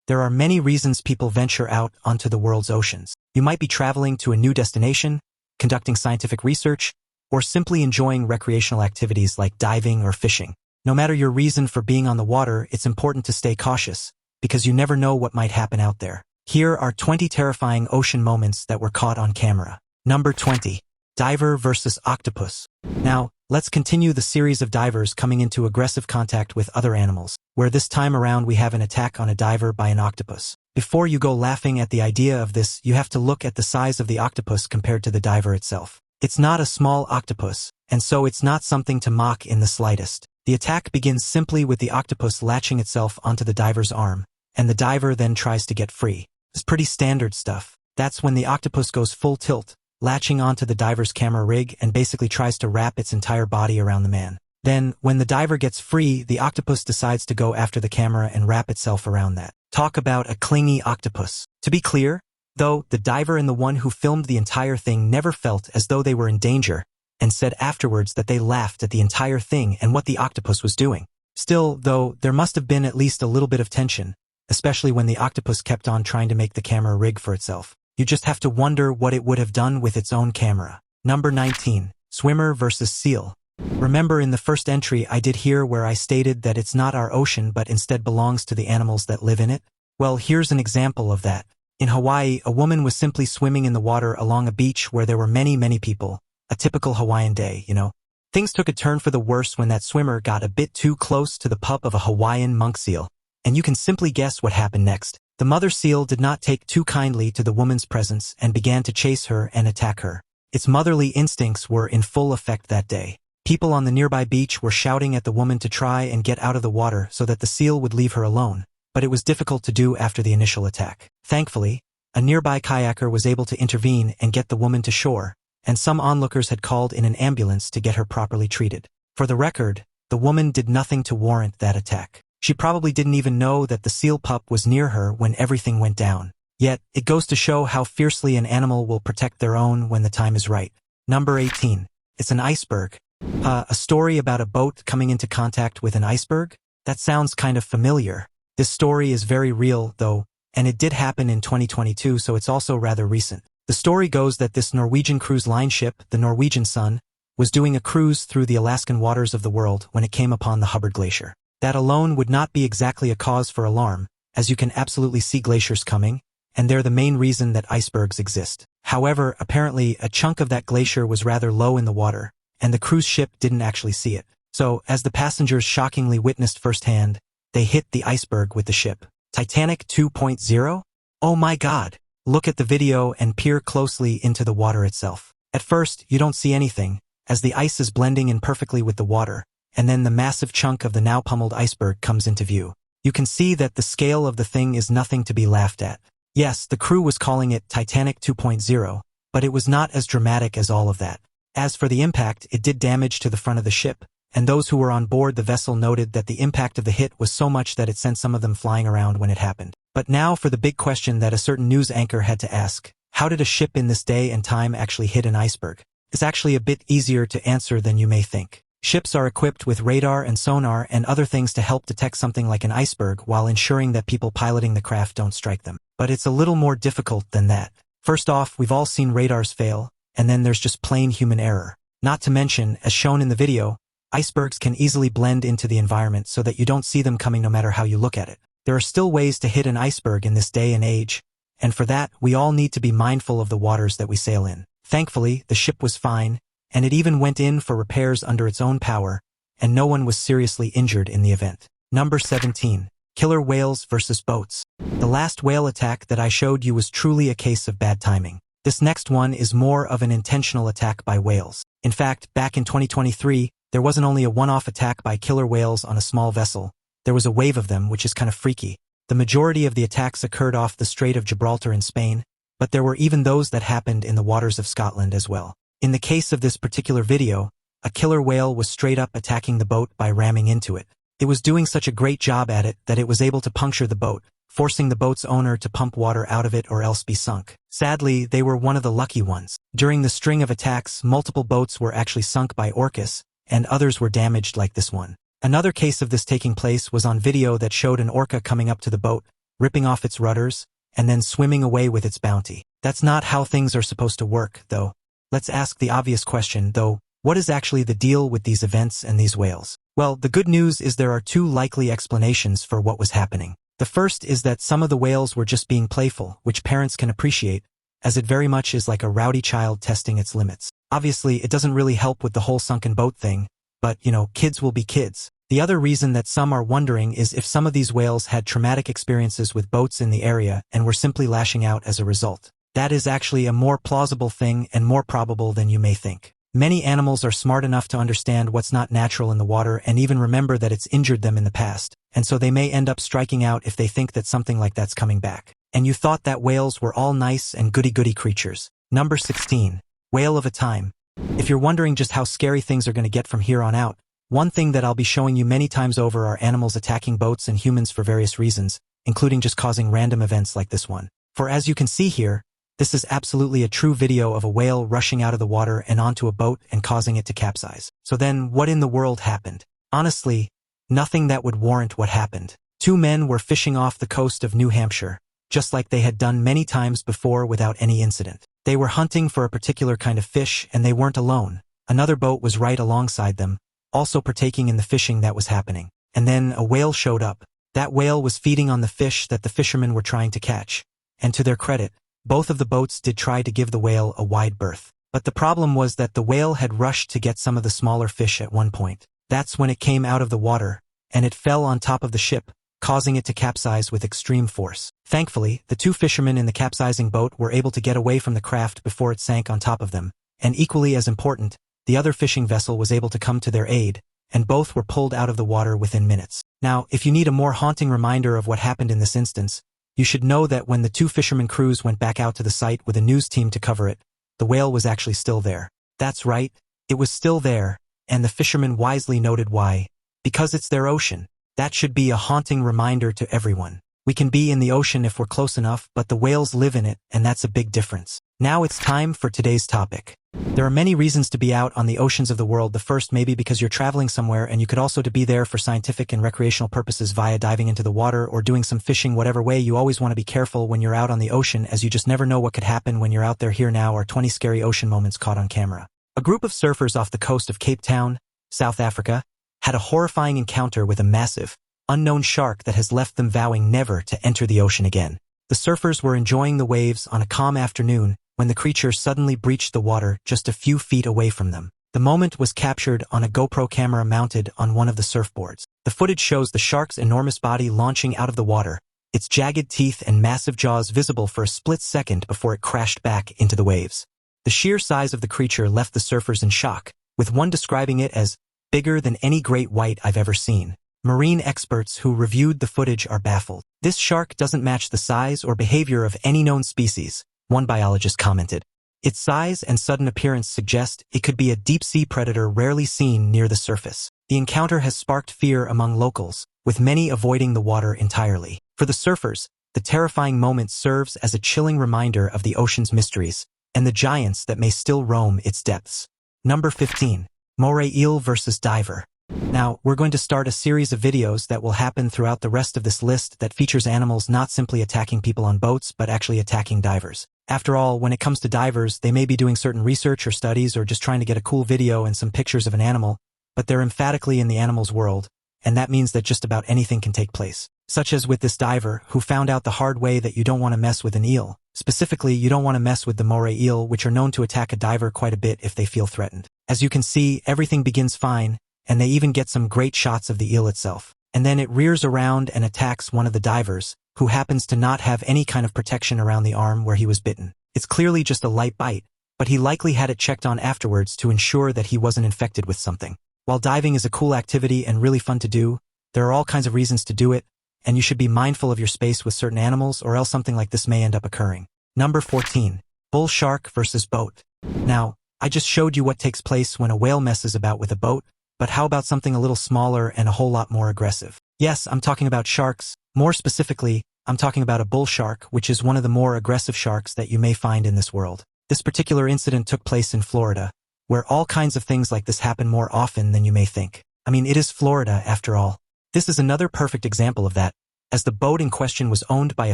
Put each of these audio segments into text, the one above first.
There are many reasons people venture out onto the world's oceans. You might be traveling to a new destination, conducting scientific research, or simply enjoying recreational activities like diving or fishing. No matter your reason for being on the water, it's important to stay cautious, because you never know what might happen out there. Here are 20 terrifying ocean moments that were caught on camera. Number 20. Diver versus octopus. Now, let's continue the series of divers coming into aggressive contact with other animals, where this time around we have an attack on a diver by an octopus. Before you go laughing at the idea of this, you have to look at the size of the octopus compared to the diver itself. It's not a small octopus, and so it's not something to mock in the slightest. The attack begins simply with the octopus latching itself onto the diver's arm, and the diver then tries to get free. It's pretty standard stuff. That's when the octopus goes full tilt, latching onto the diver's camera rig and basically tries to wrap its entire body around the man. Then, when the diver gets free, the octopus decides to go after the camera and wrap itself around that. Talk about a clingy octopus. To be clear, though, the diver and the one who filmed the entire thing never felt as though they were in danger, and said afterwards that they laughed at the entire thing and what the octopus was doing. Still, though, there must have been at least a little bit of tension, especially when the octopus kept on trying to make the camera rig for itself. You just have to wonder what it would have done with its own camera. Number 19. Swimmer versus seal. Remember in the first entry I did here where I stated that it's not our ocean but instead belongs to the animals that live in it? Well, here's an example of that. In Hawaii, a woman was simply swimming in the water along a beach where there were many people. A typical Hawaiian day, you know. Things took a turn for the worse when that swimmer got a bit too close to the pup of a Hawaiian monk seal. And you can simply guess what happened next. The mother seal did not take too kindly to the woman's presence and began to chase her and attack her. Its motherly instincts were in full effect that day. People on the nearby beach were shouting at the woman to try and get out of the water so that the seal would leave her alone, but it was difficult to do after the initial attack. Thankfully, a nearby kayaker was able to intervene and get the woman to shore, and some onlookers had called in an ambulance to get her properly treated. For the record, the woman did nothing to warrant that attack. She probably didn't even know that the seal pup was near her when everything went down. Yet, it goes to show how fiercely an animal will protect their own when the time is right. Number 18. It's an iceberg. A story about a boat coming into contact with an iceberg? That sounds kind of familiar. This story is very real, though, and it did happen in 2022, so it's also rather recent. The story goes that this Norwegian cruise line ship, the Norwegian Sun, was doing a cruise through the Alaskan waters of the world when it came upon the Hubbard Glacier. That alone would not be exactly a cause for alarm, as you can absolutely see glaciers coming, and they're the main reason that icebergs exist. However, apparently a chunk of that glacier was rather low in the water, and the cruise ship didn't actually see it. So, as the passengers shockingly witnessed firsthand, they hit the iceberg with the ship. Titanic 2.0? Oh my god! Look at the video and peer closely into the water itself. At first, you don't see anything, as the ice is blending in perfectly with the water, and then the massive chunk of the now pummeled iceberg comes into view. You can see that the scale of the thing is nothing to be laughed at. Yes, the crew was calling it Titanic 2.0, but it was not as dramatic as all of that. As for the impact, it did damage to the front of the ship, and those who were on board the vessel noted that the impact of the hit was so much that it sent some of them flying around when it happened. But now for the big question that a certain news anchor had to ask. How did a ship in this day and time actually hit an iceberg? It's actually a bit easier to answer than you may think. Ships are equipped with radar and sonar and other things to help detect something like an iceberg while ensuring that people piloting the craft don't strike them. But it's a little more difficult than that. First off, we've all seen radars fail, and then there's just plain human error. Not to mention, as shown in the video, icebergs can easily blend into the environment so that you don't see them coming no matter how you look at it. There are still ways to hit an iceberg in this day and age, and for that, we all need to be mindful of the waters that we sail in. Thankfully, the ship was fine, and it even went in for repairs under its own power, and no one was seriously injured in the event. Number 17. Killer whales versus boats. The last whale attack that I showed you was truly a case of bad timing. This next one is more of an intentional attack by whales. In fact, back in 2023, there wasn't only a one-off attack by killer whales on a small vessel, there was a wave of them, which is kind of freaky. The majority of the attacks occurred off the Strait of Gibraltar in Spain, but there were even those that happened in the waters of Scotland as well. In the case of this particular video, a killer whale was straight up attacking the boat by ramming into it. It was doing such a great job at it that it was able to puncture the boat, forcing the boat's owner to pump water out of it or else be sunk. Sadly, they were one of the lucky ones. During the string of attacks, multiple boats were actually sunk by orcas, and others were damaged like this one. Another case of this taking place was on video that showed an orca coming up to the boat, ripping off its rudders, and then swimming away with its bounty. That's not how things are supposed to work, though. Let's ask the obvious question, though. What is actually the deal with these events and these whales? Well, the good news is there are two likely explanations for what was happening. The first is that some of the whales were just being playful, which parents can appreciate, as it very much is like a rowdy child testing its limits. Obviously, it doesn't really help with the whole sunken boat thing, but, kids will be kids. The other reason that some are wondering is if some of these whales had traumatic experiences with boats in the area and were simply lashing out as a result. That is actually a more plausible thing and more probable than you may think. Many animals are smart enough to understand what's not natural in the water and even remember that it's injured them in the past, and so they may end up striking out if they think that something like that's coming back. And you thought that whales were all nice and goody-goody creatures. Number 16. Whale of a time. If you're wondering just how scary things are going to get from here on out, one thing that I'll be showing you many times over are animals attacking boats and humans for various reasons, including just causing random events like this one. For as you can see here, this is absolutely a true video of a whale rushing out of the water and onto a boat and causing it to capsize. So then, what in the world happened? Honestly, nothing that would warrant what happened. Two men were fishing off the coast of New Hampshire, just like they had done many times before without any incident. They were hunting for a particular kind of fish and they weren't alone. Another boat was right alongside them, also partaking in the fishing that was happening. And then a whale showed up. That whale was feeding on the fish that the fishermen were trying to catch. And to their credit, both of the boats did try to give the whale a wide berth. But the problem was that the whale had rushed to get some of the smaller fish at one point. That's when it came out of the water, and it fell on top of the ship, causing it to capsize with extreme force. Thankfully, the two fishermen in the capsizing boat were able to get away from the craft before it sank on top of them, and equally as important, the other fishing vessel was able to come to their aid, and both were pulled out of the water within minutes. Now, if you need a more haunting reminder of what happened in this instance, you should know that when the two fishermen crews went back out to the site with a news team to cover it, the whale was actually still there. That's right, it was still there, and the fishermen wisely noted why. Because it's their ocean. That should be a haunting reminder to everyone. We can be in the ocean if we're close enough, but the whales live in it, and that's a big difference. Now it's time for today's topic. There are many reasons to be out on the oceans of the world. The first maybe because you're traveling somewhere and you could also to be there for scientific and recreational purposes via diving into the water or doing some fishing. Whatever way, you always want to be careful when you're out on the ocean, as you just never know what could happen when you're out there. Here now are 20 scary ocean moments caught on camera. A group of surfers off the coast of Cape Town, South Africa, had a horrifying encounter with a massive, unknown shark that has left them vowing never to enter the ocean again. The surfers were enjoying the waves on a calm afternoon when the creature suddenly breached the water just a few feet away from them. The moment was captured on a GoPro camera mounted on one of the surfboards. The footage shows the shark's enormous body launching out of the water, its jagged teeth and massive jaws visible for a split second before it crashed back into the waves. The sheer size of the creature left the surfers in shock, with one describing it as bigger than any great white I've ever seen. Marine experts who reviewed the footage are baffled. This shark doesn't match the size or behavior of any known species, one biologist commented. Its size and sudden appearance suggest it could be a deep-sea predator rarely seen near the surface. The encounter has sparked fear among locals, with many avoiding the water entirely. For the surfers, the terrifying moment serves as a chilling reminder of the ocean's mysteries and the giants that may still roam its depths. Number 15. Moray eel versus diver. Now, we're going to start a series of videos that will happen throughout the rest of this list that features animals not simply attacking people on boats but actually attacking divers. After all, when it comes to divers, they may be doing certain research or studies or just trying to get a cool video and some pictures of an animal, but they're emphatically in the animal's world, and that means that just about anything can take place. Such as with this diver, who found out the hard way that you don't want to mess with an eel. Specifically, you don't want to mess with the moray eel, which are known to attack a diver quite a bit if they feel threatened. As you can see, everything begins fine, and they even get some great shots of the eel itself. And then it rears around and attacks one of the divers, who happens to not have any kind of protection around the arm where he was bitten. It's clearly just a light bite, but he likely had it checked on afterwards to ensure that he wasn't infected with something. While diving is a cool activity and really fun to do, there are all kinds of reasons to do it, and you should be mindful of your space with certain animals or else something like this may end up occurring. Number 14. Bull shark versus boat. Now, I just showed you what takes place when a whale messes about with a boat, but how about something a little smaller and a whole lot more aggressive? Yes, I'm talking about sharks. More specifically, I'm talking about a bull shark, which is one of the more aggressive sharks that you may find in this world. This particular incident took place in Florida, where all kinds of things like this happen more often than you may think. I mean, it is Florida after all. This is another perfect example of that. as the boat in question was owned by a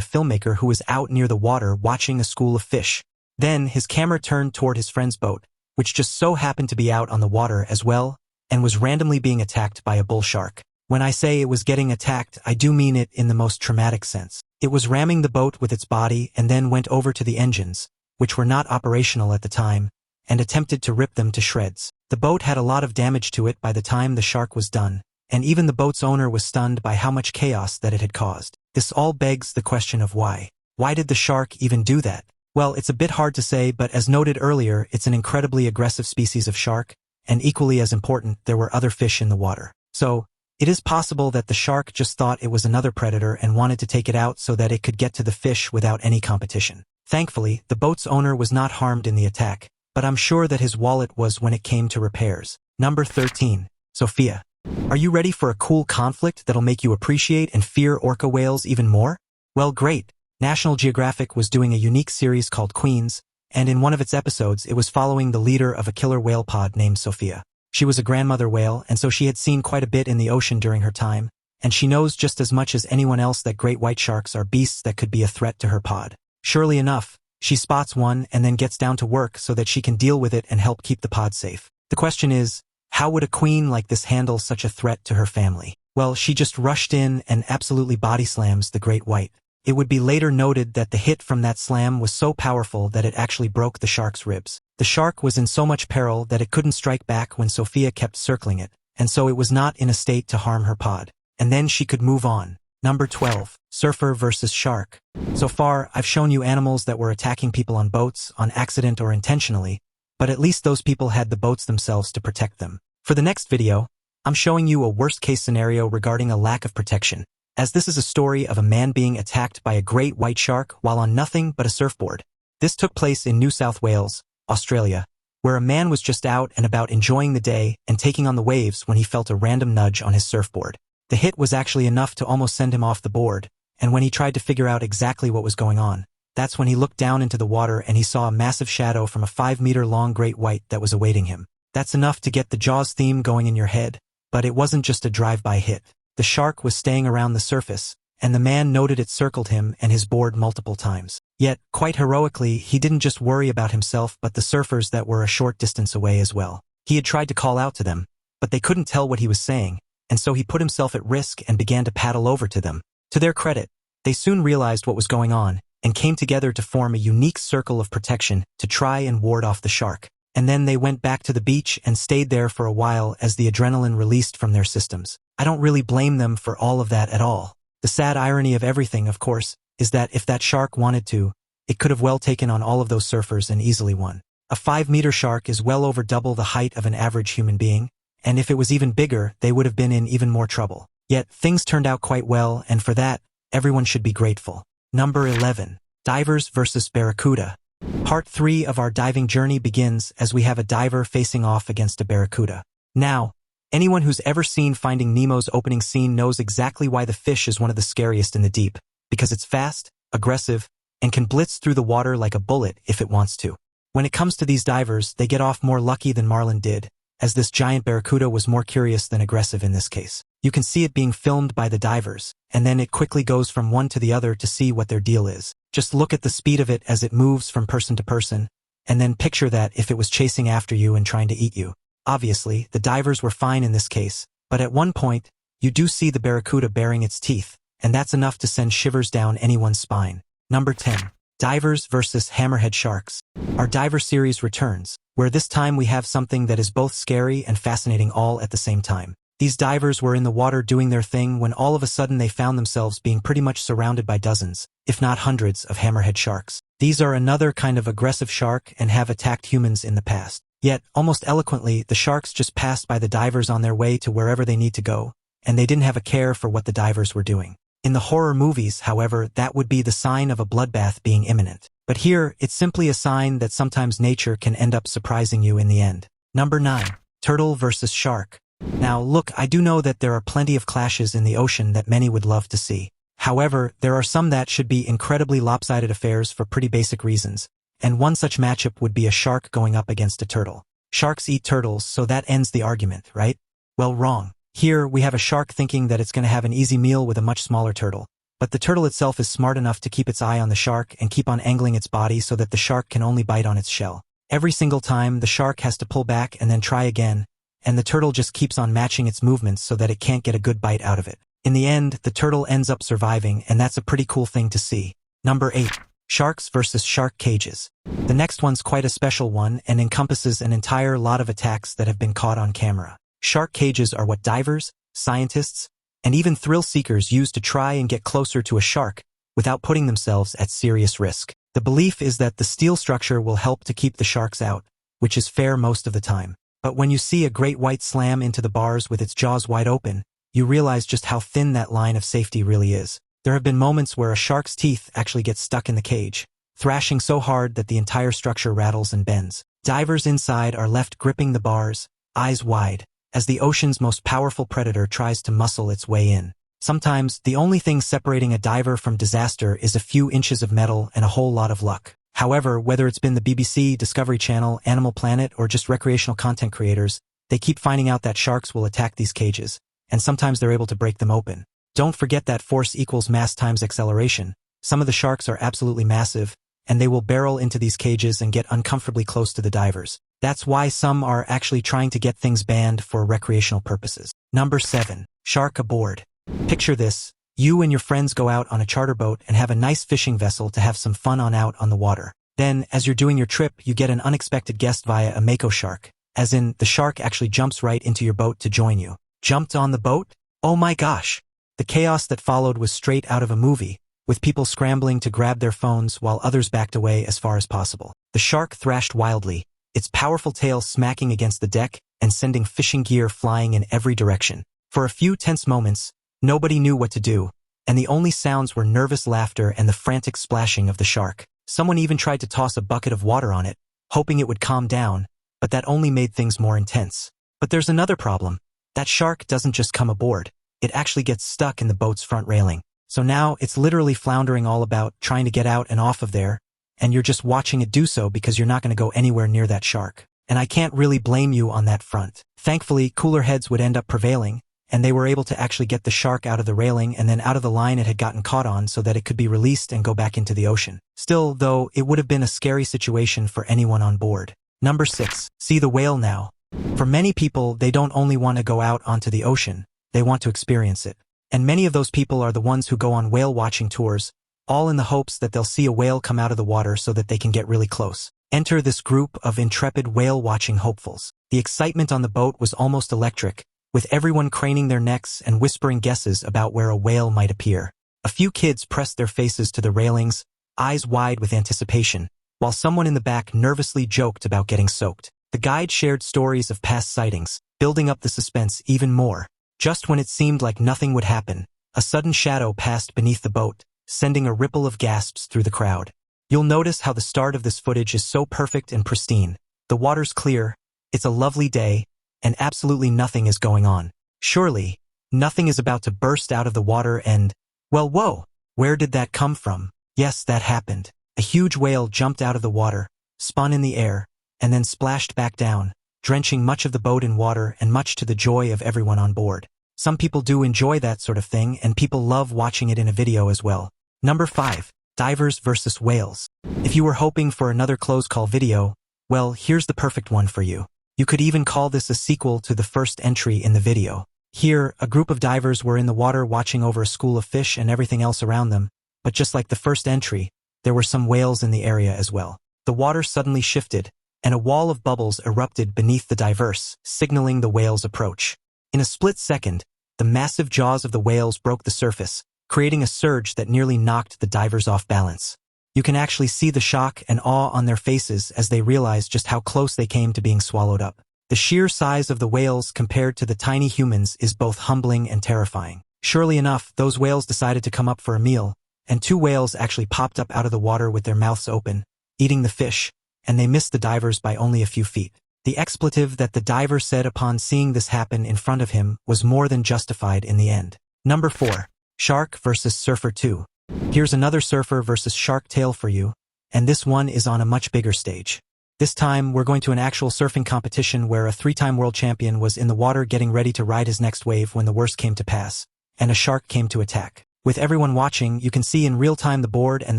filmmaker who was out near the water watching a school of fish. Then his camera turned toward his friend's boat, which just so happened to be out on the water as well, and was randomly being attacked by a bull shark. When I say it was getting attacked, I do mean it in the most traumatic sense. It was ramming the boat with its body and then went over to the engines, which were not operational at the time, and attempted to rip them to shreds. The boat had a lot of damage to it by the time the shark was done, and even the boat's owner was stunned by how much chaos that it had caused. This all begs the question of why. Why did the shark even do that? Well, it's a bit hard to say, but as noted earlier, it's an incredibly aggressive species of shark, and equally as important, there were other fish in the water. So, it is possible that the shark just thought it was another predator and wanted to take it out so that it could get to the fish without any competition. Thankfully, the boat's owner was not harmed in the attack, but I'm sure that his wallet was when it came to repairs. Number 13. Sophia. Are you ready for a cool conflict that'll make you appreciate and fear orca whales even more? Well, great. National Geographic was doing a unique series called Queens, and in one of its episodes it was following the leader of a killer whale pod named Sophia. She was a grandmother whale, and so she had seen quite a bit in the ocean during her time, and she knows just as much as anyone else that great white sharks are beasts that could be a threat to her pod. Surely enough, she spots one and then gets down to work so that she can deal with it and help keep the pod safe. The question is, how would a queen like this handle such a threat to her family? Well, she just rushed in and absolutely body slams the great white. It would be later noted that the hit from that slam was so powerful that it actually broke the shark's ribs. The shark was in so much peril that it couldn't strike back when Sophia kept circling it, and so it was not in a state to harm her pod. And then she could move on. Number 12. Surfer versus shark. So far, I've shown you animals that were attacking people on boats, on accident or intentionally, but at least those people had the boats themselves to protect them. For the next video, I'm showing you a worst-case scenario regarding a lack of protection, as this is a story of a man being attacked by a great white shark while on nothing but a surfboard. This took place in New South Wales, Australia, where a man was just out and about enjoying the day and taking on the waves when he felt a random nudge on his surfboard. The hit was actually enough to almost send him off the board, and when he tried to figure out exactly what was going on, that's when he looked down into the water and he saw a massive shadow from a 5-meter-long great white that was awaiting him. That's enough to get the Jaws theme going in your head, but it wasn't just a drive-by hit. The shark was staying around the surface, and the man noted it circled him and his board multiple times. Yet, quite heroically, he didn't just worry about himself but the surfers that were a short distance away as well. He had tried to call out to them, but they couldn't tell what he was saying, and so he put himself at risk and began to paddle over to them. To their credit, they soon realized what was going on and came together to form a unique circle of protection to try and ward off the shark. And then they went back to the beach and stayed there for a while as the adrenaline released from their systems. I don't really blame them for all of that at all. The sad irony of everything, of course, is that if that shark wanted to, it could have well taken on all of those surfers and easily won. A 5-meter shark is well over double the height of an average human being, and if it was even bigger, they would have been in even more trouble. Yet, things turned out quite well, and for that, everyone should be grateful. Number 11. Divers versus barracuda. Part 3 of our diving journey begins as we have a diver facing off against a barracuda. Now, anyone who's ever seen Finding Nemo's opening scene knows exactly why the fish is one of the scariest in the deep, because it's fast, aggressive, and can blitz through the water like a bullet if it wants to. When it comes to these divers, they get off more lucky than Marlin did, as this giant barracuda was more curious than aggressive in this case. You can see it being filmed by the divers, and then it quickly goes from one to the other to see what their deal is. Just look at the speed of it as it moves from person to person, and then picture that if it was chasing after you and trying to eat you. Obviously, the divers were fine in this case, but at one point, you do see the barracuda baring its teeth, and that's enough to send shivers down anyone's spine. Number 10. Divers versus hammerhead sharks. Our diver series returns, where this time we have something that is both scary and fascinating all at the same time. These divers were in the water doing their thing when all of a sudden they found themselves being pretty much surrounded by dozens, if not hundreds, of hammerhead sharks. These are another kind of aggressive shark and have attacked humans in the past. Yet, almost eloquently, the sharks just passed by the divers on their way to wherever they need to go, and they didn't have a care for what the divers were doing. In the horror movies, however, that would be the sign of a bloodbath being imminent. But here, it's simply a sign that sometimes nature can end up surprising you in the end. Number 9. Turtle versus shark. Now look, I do know that there are plenty of clashes in the ocean that many would love to see. However, there are some that should be incredibly lopsided affairs for pretty basic reasons, and one such matchup would be a shark going up against a turtle. Sharks eat turtles, so that ends the argument, right? Well, wrong. Here, we have a shark thinking that it's going to have an easy meal with a much smaller turtle, But the turtle itself is smart enough to keep its eye on the shark and keep on angling its body so that the shark can only bite on its shell. Every single time, the shark has to pull back and then try again, and the turtle just keeps on matching its movements so that it can't get a good bite out of it. In the end, the turtle ends up surviving, and that's a pretty cool thing to see. Number 8. Sharks versus shark cages. The next one's quite a special one and encompasses an entire lot of attacks that have been caught on camera. Shark cages are what divers, scientists, and even thrill seekers use to try and get closer to a shark without putting themselves at serious risk. The belief is that the steel structure will help to keep the sharks out, which is fair most of the time. But when you see a great white slam into the bars with its jaws wide open, you realize just how thin that line of safety really is. There have been moments where a shark's teeth actually get stuck in the cage, thrashing so hard that the entire structure rattles and bends. Divers inside are left gripping the bars, eyes wide, as the ocean's most powerful predator tries to muscle its way in. Sometimes, the only thing separating a diver from disaster is a few inches of metal and a whole lot of luck. However, whether it's been the BBC, Discovery Channel, Animal Planet, or just recreational content creators, they keep finding out that sharks will attack these cages, and sometimes they're able to break them open. Don't forget that force equals mass times acceleration. Some of the sharks are absolutely massive, and they will barrel into these cages and get uncomfortably close to the divers. That's why some are actually trying to get things banned for recreational purposes. Number 7. Shark aboard. Picture this. You and your friends go out on a charter boat and have a nice fishing vessel to have some fun out on the water. Then, as you're doing your trip, you get an unexpected guest via a mako shark, as in, the shark actually jumps right into your boat to join you. Jumped on the boat? Oh my gosh! The chaos that followed was straight out of a movie, with people scrambling to grab their phones while others backed away as far as possible. The shark thrashed wildly, its powerful tail smacking against the deck and sending fishing gear flying in every direction. For a few tense moments, nobody knew what to do, and the only sounds were nervous laughter and the frantic splashing of the shark. Someone even tried to toss a bucket of water on it, hoping it would calm down, but that only made things more intense. But there's another problem. That shark doesn't just come aboard. It actually gets stuck in the boat's front railing. So now it's literally floundering all about, trying to get out and off of there, and you're just watching it do so because you're not going to go anywhere near that shark. And I can't really blame you on that front. Thankfully, cooler heads would end up prevailing, and they were able to actually get the shark out of the railing and then out of the line it had gotten caught on so that it could be released and go back into the ocean. Still, though, it would have been a scary situation for anyone on board. Number 6. See the whale now. For many people, they don't only want to go out onto the ocean, they want to experience it. And many of those people are the ones who go on whale watching tours, all in the hopes that they'll see a whale come out of the water so that they can get really close. Enter this group of intrepid whale watching hopefuls. The excitement on the boat was almost electric, with everyone craning their necks and whispering guesses about where a whale might appear. A few kids pressed their faces to the railings, eyes wide with anticipation, while someone in the back nervously joked about getting soaked. The guide shared stories of past sightings, building up the suspense even more. Just when it seemed like nothing would happen, a sudden shadow passed beneath the boat, sending a ripple of gasps through the crowd. You'll notice how the start of this footage is so perfect and pristine. The water's clear, it's a lovely day, and absolutely nothing is going on. Surely, nothing is about to burst out of the water and, well, whoa, where did that come from? Yes, that happened. A huge whale jumped out of the water, spun in the air, and then splashed back down, drenching much of the boat in water and much to the joy of everyone on board. Some people do enjoy that sort of thing, and people love watching it in a video as well. Number 5. Divers versus whales. If you were hoping for another close call video, well, here's the perfect one for you. You could even call this a sequel to the first entry in the video. Here, a group of divers were in the water watching over a school of fish and everything else around them, but just like the first entry, there were some whales in the area as well. The water suddenly shifted, and a wall of bubbles erupted beneath the divers, signaling the whale's approach. In a split second, the massive jaws of the whales broke the surface, creating a surge that nearly knocked the divers off balance. You can actually see the shock and awe on their faces as they realized just how close they came to being swallowed up. The sheer size of the whales compared to the tiny humans is both humbling and terrifying. Surely enough, those whales decided to come up for a meal, and 2 whales actually popped up out of the water with their mouths open, eating the fish, and they missed the divers by only a few feet. The expletive that the diver said upon seeing this happen in front of him was more than justified in the end. Number 4. Shark versus Surfer 2. Here's another surfer versus shark tale for you, and this one is on a much bigger stage. This time, we're going to an actual surfing competition where a 3-time world champion was in the water getting ready to ride his next wave when the worst came to pass, and a shark came to attack. With everyone watching, you can see in real time the board and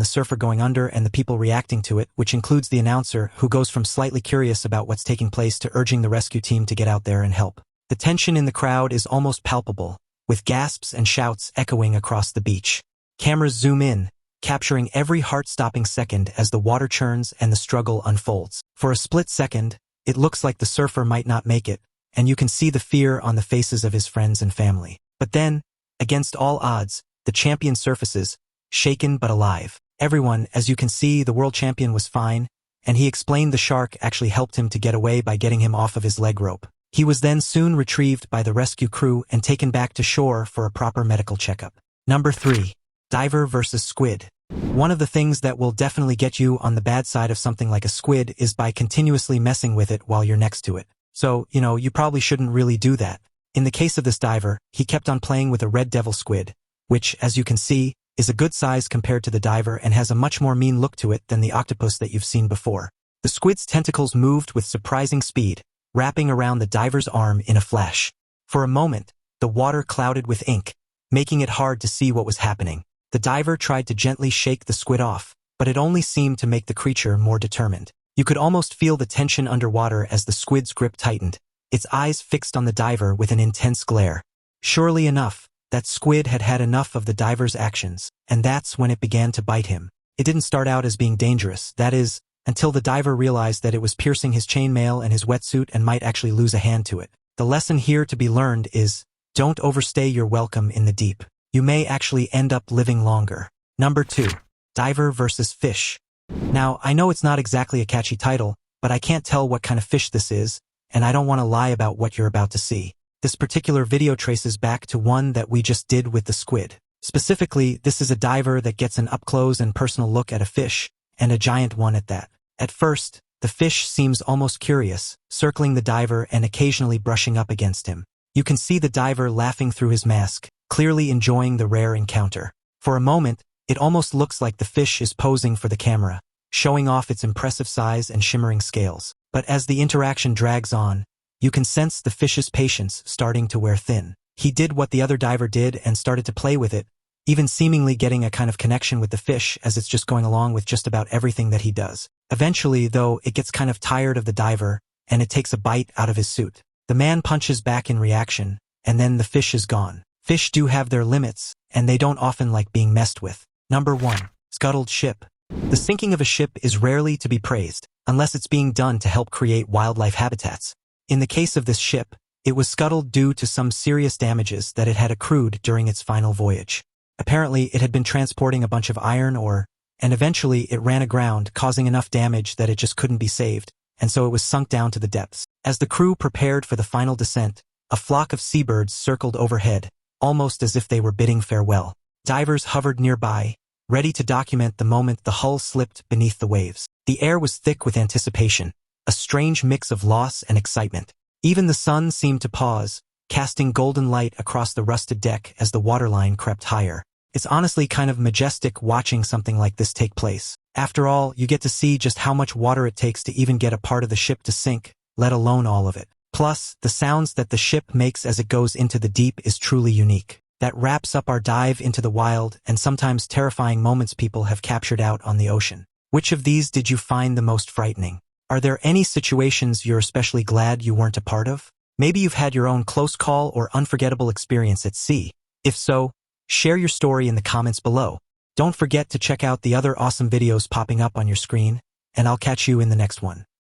the surfer going under and the people reacting to it, which includes the announcer, who goes from slightly curious about what's taking place to urging the rescue team to get out there and help. The tension in the crowd is almost palpable, with gasps and shouts echoing across the beach. Cameras zoom in, capturing every heart-stopping second as the water churns and the struggle unfolds. For a split second, it looks like the surfer might not make it, and you can see the fear on the faces of his friends and family. But then, against all odds, the champion surfaces, shaken but alive. Everyone, as you can see, the world champion was fine, and he explained the shark actually helped him to get away by getting him off of his leg rope. He was then soon retrieved by the rescue crew and taken back to shore for a proper medical checkup. Number 3. Diver versus squid. One of the things that will definitely get you on the bad side of something like a squid is by continuously messing with it while you're next to it. So, you probably shouldn't really do that. In the case of this diver, he kept on playing with a red devil squid, which, as you can see, is a good size compared to the diver and has a much more mean look to it than the octopus that you've seen before. The squid's tentacles moved with surprising speed, wrapping around the diver's arm in a flash. For a moment, the water clouded with ink, making it hard to see what was happening. The diver tried to gently shake the squid off, but it only seemed to make the creature more determined. You could almost feel the tension underwater as the squid's grip tightened, its eyes fixed on the diver with an intense glare. Surely enough, that squid had had enough of the diver's actions, and that's when it began to bite him. It didn't start out as being dangerous, that is, until the diver realized that it was piercing his chainmail and his wetsuit and might actually lose a hand to it. The lesson here to be learned is, don't overstay your welcome in the deep. You may actually end up living longer. Number 2. Diver versus fish. Now, I know it's not exactly a catchy title, but I can't tell what kind of fish this is, and I don't want to lie about what you're about to see. This particular video traces back to one that we just did with the squid. Specifically, this is a diver that gets an up-close and personal look at a fish, and a giant one at that. At first, the fish seems almost curious, circling the diver and occasionally brushing up against him. You can see the diver laughing through his mask, clearly enjoying the rare encounter. For a moment, it almost looks like the fish is posing for the camera, showing off its impressive size and shimmering scales. But as the interaction drags on, you can sense the fish's patience starting to wear thin. He did what the other diver did and started to play with it, even seemingly getting a kind of connection with the fish as it's just going along with just about everything that he does. Eventually, though, it gets kind of tired of the diver, and it takes a bite out of his suit. The man punches back in reaction, and then the fish is gone. Fish do have their limits, and they don't often like being messed with. Number 1. Scuttled ship. The sinking of a ship is rarely to be praised, unless it's being done to help create wildlife habitats. In the case of this ship, it was scuttled due to some serious damages that it had accrued during its final voyage. Apparently, it had been transporting a bunch of iron ore, and eventually it ran aground, causing enough damage that it just couldn't be saved, and so it was sunk down to the depths. As the crew prepared for the final descent, a flock of seabirds circled overhead, almost as if they were bidding farewell. Divers hovered nearby, ready to document the moment the hull slipped beneath the waves. The air was thick with anticipation, a strange mix of loss and excitement. Even the sun seemed to pause, casting golden light across the rusted deck as the waterline crept higher. It's honestly kind of majestic watching something like this take place. After all, you get to see just how much water it takes to even get a part of the ship to sink, let alone all of it. Plus, the sounds that the ship makes as it goes into the deep is truly unique. That wraps up our dive into the wild and sometimes terrifying moments people have captured out on the ocean. Which of these did you find the most frightening? Are there any situations you're especially glad you weren't a part of? Maybe you've had your own close call or unforgettable experience at sea. If so, share your story in the comments below. Don't forget to check out the other awesome videos popping up on your screen, and I'll catch you in the next one.